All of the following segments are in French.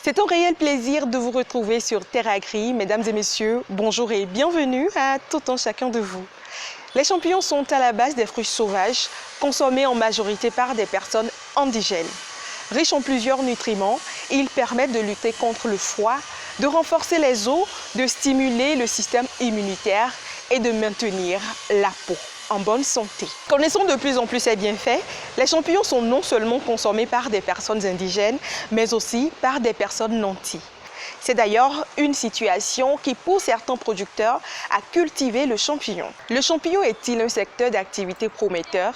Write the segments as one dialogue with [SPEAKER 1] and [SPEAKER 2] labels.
[SPEAKER 1] C'est un réel plaisir de vous retrouver sur Terre Agri. Mesdames et messieurs, bonjour et bienvenue à tout un chacun de vous. Les champignons sont à la base des fruits sauvages, consommés en majorité par des personnes indigènes. Riches en plusieurs nutriments, ils permettent de lutter contre le froid, de renforcer les os, de stimuler le système immunitaire et de maintenir la peau en bonne santé. Connaissant de plus en plus ces bienfaits, les champignons sont non seulement consommés par des personnes indigènes, mais aussi par des personnes nantis. C'est d'ailleurs une situation qui pousse certains producteurs à cultiver le champignon. Le champignon est-il un secteur d'activité prometteur?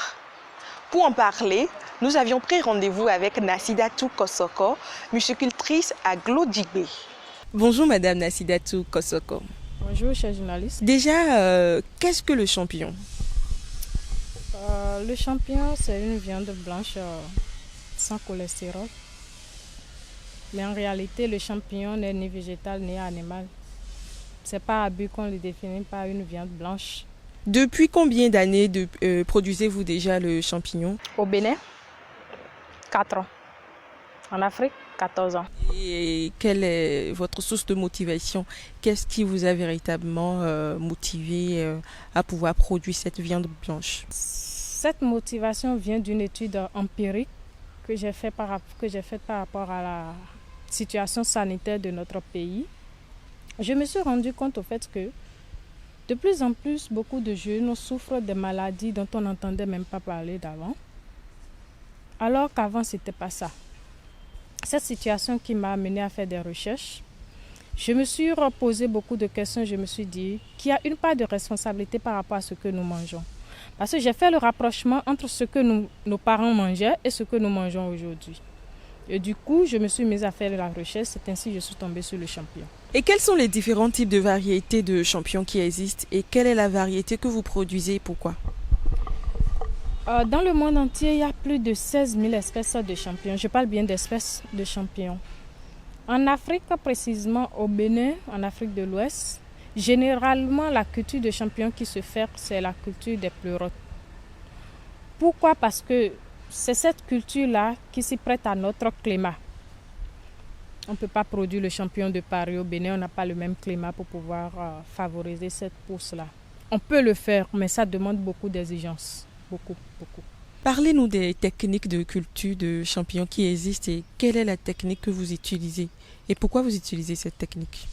[SPEAKER 1] Pour en parler, nous avions pris rendez-vous avec Nassidatou Kosoko, muscultrice à Glodjigbe. Bonjour Madame Nassidatou Kosoko.
[SPEAKER 2] Bonjour, chers journalistes.
[SPEAKER 1] Déjà, qu'est-ce que le champignon?
[SPEAKER 2] Le champignon, c'est une viande blanche sans cholestérol. Mais en réalité, le champignon n'est ni végétal ni animal. C'est pas à but qu'on le définit par une viande blanche.
[SPEAKER 1] Depuis combien d'années produisez-vous déjà le champignon?
[SPEAKER 2] Au Bénin, 4 ans. En Afrique, 14 ans.
[SPEAKER 1] Et quelle est votre source de motivation? Qu'est-ce qui vous a véritablement motivé à pouvoir produire cette viande blanche?
[SPEAKER 2] Cette motivation vient d'une étude empirique que j'ai faite par rapport à la situation sanitaire de notre pays. Je me suis rendu compte au fait que de plus en plus, beaucoup de jeunes souffrent de maladies dont on n'entendait même pas parler d'avant, alors qu'avant, ce n'était pas ça. Cette situation qui m'a amené à faire des recherches, je me suis posé beaucoup de questions. Je me suis dit qu'il y a une part de responsabilité par rapport à ce que nous mangeons. Parce que j'ai fait le rapprochement entre ce que nos parents mangeaient et ce que nous mangeons aujourd'hui. Et du coup, je me suis mise à faire la recherche. C'est ainsi que je suis tombée sur le champignon.
[SPEAKER 1] Et quels sont les différents types de variétés de champignons qui existent? Et quelle est la variété que vous produisez et pourquoi?
[SPEAKER 2] Dans le monde entier, il y a plus de 16 000 espèces de champignons. Je parle bien d'espèces de champignons. En Afrique, précisément au Bénin, en Afrique de l'Ouest, généralement, la culture de champignons qui se fait, c'est la culture des pleurotes. Pourquoi? Parce que c'est cette culture-là qui s'y prête à notre climat. On ne peut pas produire le champignon de Paris au Bénin, on n'a pas le même climat pour pouvoir favoriser cette pousse-là. On peut le faire, mais ça demande beaucoup d'exigences. Beaucoup.
[SPEAKER 1] Parlez-nous des techniques de culture de champignons qui existent et quelle est la technique que vous utilisez et pourquoi vous utilisez cette technique?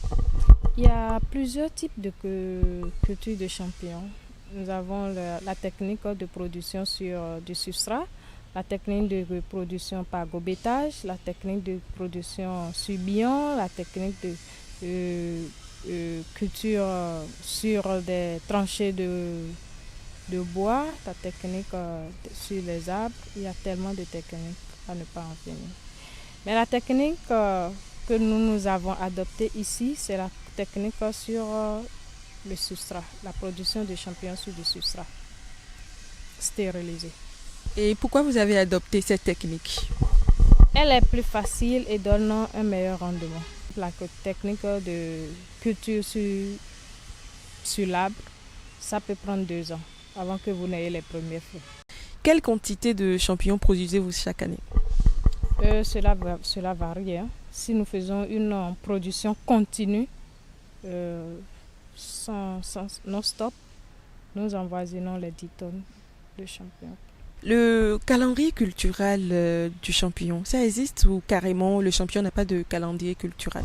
[SPEAKER 2] Il y a plusieurs types de culture de champignons. Nous avons la technique de production sur du substrat, la technique de production par gobétage, la technique de production sur billon, la technique de culture sur des tranchées de bois, la technique sur les arbres. Il y a tellement de techniques à ne pas en finir. Mais la technique que nous avons adoptée ici, c'est la technique sur le substrat, la production de champignons sur du substrat stérilisé.
[SPEAKER 1] Et pourquoi vous avez adopté cette technique?
[SPEAKER 2] Elle est plus facile et donne un meilleur rendement. La technique de culture sur l'arbre, ça peut prendre 2 ans avant que vous n'ayez les premiers fruits.
[SPEAKER 1] Quelle quantité de champignons produisez-vous chaque année?
[SPEAKER 2] Cela varie. Si nous faisons une production continue, non-stop, nous envoisinons les 10 tonnes de champignons.
[SPEAKER 1] Le calendrier culturel du champignon, ça existe ou carrément le champignon n'a pas de calendrier culturel?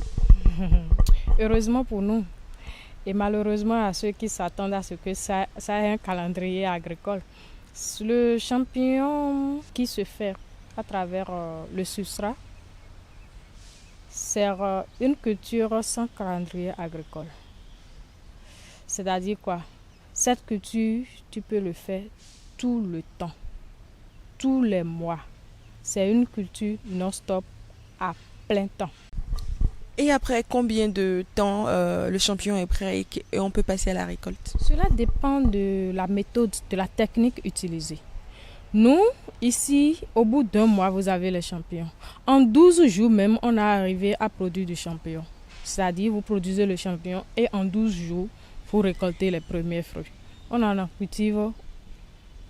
[SPEAKER 2] Heureusement pour nous. Et malheureusement à ceux qui s'attendent à ce que ça ait un calendrier agricole. Le champignon qui se fait à travers le substrat sert une culture sans calendrier agricole. C'est-à-dire quoi? Cette culture, tu peux le faire tout le temps, tous les mois. C'est une culture non-stop à plein temps.
[SPEAKER 1] Et après combien de temps le champignon est prêt et on peut passer à la récolte?
[SPEAKER 2] Cela dépend de la méthode, de la technique utilisée. Nous, ici, au bout d'1 mois, vous avez les champignons. En 12 jours même, on a arrivé à produire du champignon. C'est-à-dire, vous produisez le champignon et en 12 jours, vous récoltez les premiers fruits. On en cultive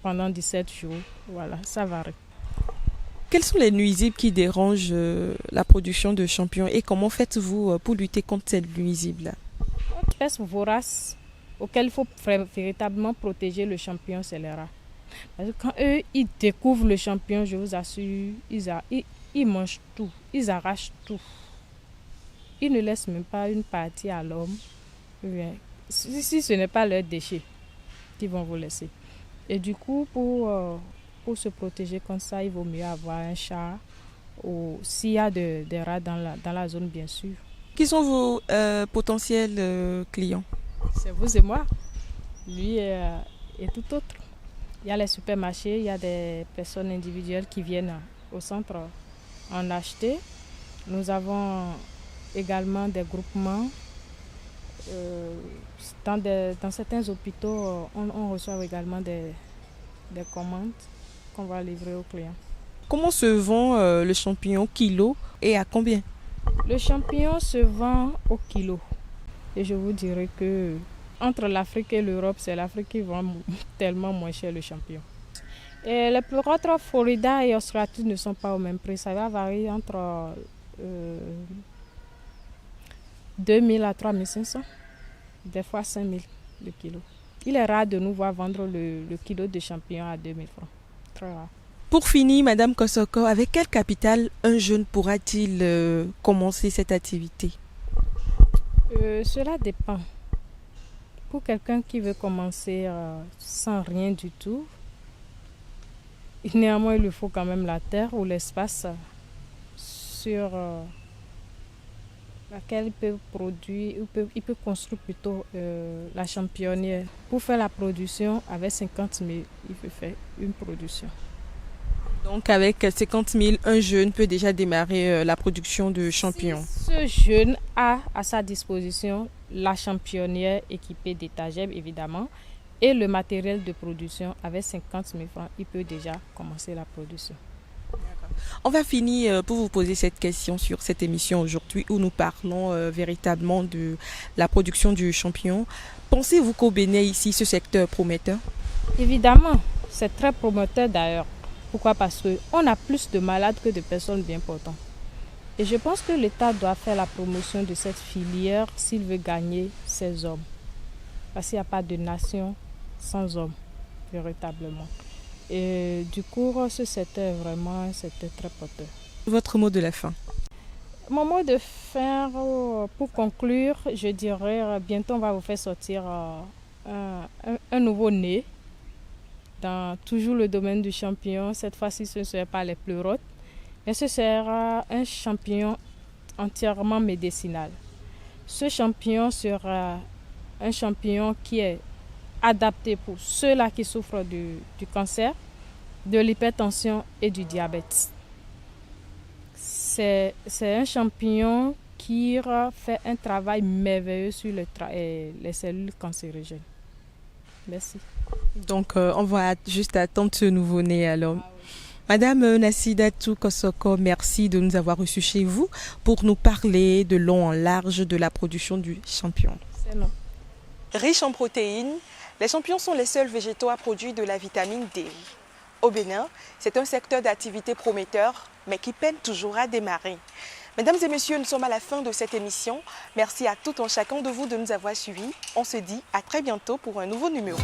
[SPEAKER 2] pendant 17 jours. Voilà, ça varie.
[SPEAKER 1] Quels sont les nuisibles qui dérangent la production de champignons et comment faites-vous pour lutter contre ces nuisibles-là?
[SPEAKER 2] Une espèce vorace auquel il faut véritablement protéger le champignon, c'est les rats. Parce que quand eux, ils découvrent le champignon, je vous assure, ils mangent tout, ils arrachent tout. Ils ne laissent même pas une partie à l'homme. Si ce n'est pas leur déchet, ils vont vous laisser. Et du coup, pour se protéger comme ça, il vaut mieux avoir un chat ou s'il y a des rats dans la zone, bien sûr.
[SPEAKER 1] Qui sont vos potentiels clients?
[SPEAKER 2] C'est vous et moi. Lui et tout autre. Il y a les supermarchés, il y a des personnes individuelles qui viennent au centre en acheter. Nous avons également des groupements. Dans certains hôpitaux, on reçoit également des commandes qu'on va livrer aux clients.
[SPEAKER 1] Comment se vend le champignon kilo et à combien?
[SPEAKER 2] Le champignon se vend au kilo. Et je vous dirais que entre l'Afrique et l'Europe, c'est l'Afrique qui vend tellement moins cher le champignon. Et les plus autres, Florida et Australie, ne sont pas au même prix. Ça va varier entre 2000 à 3500, des fois 5000 le kilo. Il est rare de nous voir vendre le kilo de champignons à 2000 francs. Très rare.
[SPEAKER 1] Pour finir, Madame Kosoko, avec quel capital un jeune pourra-t-il commencer cette activité?
[SPEAKER 2] Cela dépend. Pour quelqu'un qui veut commencer sans rien du tout, néanmoins il lui faut quand même la terre ou l'espace sur laquelle il peut produire, il peut construire plutôt la championnière. Pour faire la production, avec 50 000, il peut faire une production.
[SPEAKER 1] Donc avec 50 000, un jeune peut déjà démarrer la production de champignons.
[SPEAKER 2] Si ce jeune a à sa disposition la championnière équipée d'étagères évidemment et le matériel de production avec 50 000 francs, il peut déjà commencer la production.
[SPEAKER 1] On va finir pour vous poser cette question sur cette émission aujourd'hui où nous parlons véritablement de la production du champignon. Pensez-vous qu'au Bénin ici, ce secteur prometteur?
[SPEAKER 2] Évidemment, c'est très prometteur d'ailleurs. Pourquoi? Parce qu'on a plus de malades que de personnes bien portantes. Et je pense que l'État doit faire la promotion de cette filière s'il veut gagner ses hommes. Parce qu'il n'y a pas de nation sans hommes, véritablement. Et du coup, ce secteur vraiment, c'était très porteur.
[SPEAKER 1] Votre mot de la fin?
[SPEAKER 2] Mon mot de fin, pour conclure, je dirais, bientôt on va vous faire sortir un nouveau-né. Dans toujours le domaine du champignon, cette fois-ci ce ne sera pas les pleurotes, mais ce sera un champignon entièrement médicinal. Ce champignon sera un champignon qui est adapté pour ceux-là qui souffrent du cancer, de l'hypertension et du diabète. C'est un champignon qui fait un travail merveilleux sur les cellules cancérigènes. Merci.
[SPEAKER 1] Donc, on va juste attendre ce nouveau-né alors. Ah oui. Madame Nassidatou Kosoko, merci de nous avoir reçus chez vous pour nous parler de long en large de la production du champignon.
[SPEAKER 2] C'est long.
[SPEAKER 1] Riches en protéines, les champignons sont les seuls végétaux à produire de la vitamine D. Au Bénin, c'est un secteur d'activité prometteur, mais qui peine toujours à démarrer. Mesdames et messieurs, nous sommes à la fin de cette émission. Merci à tout un chacun de vous de nous avoir suivis. On se dit à très bientôt pour un nouveau numéro.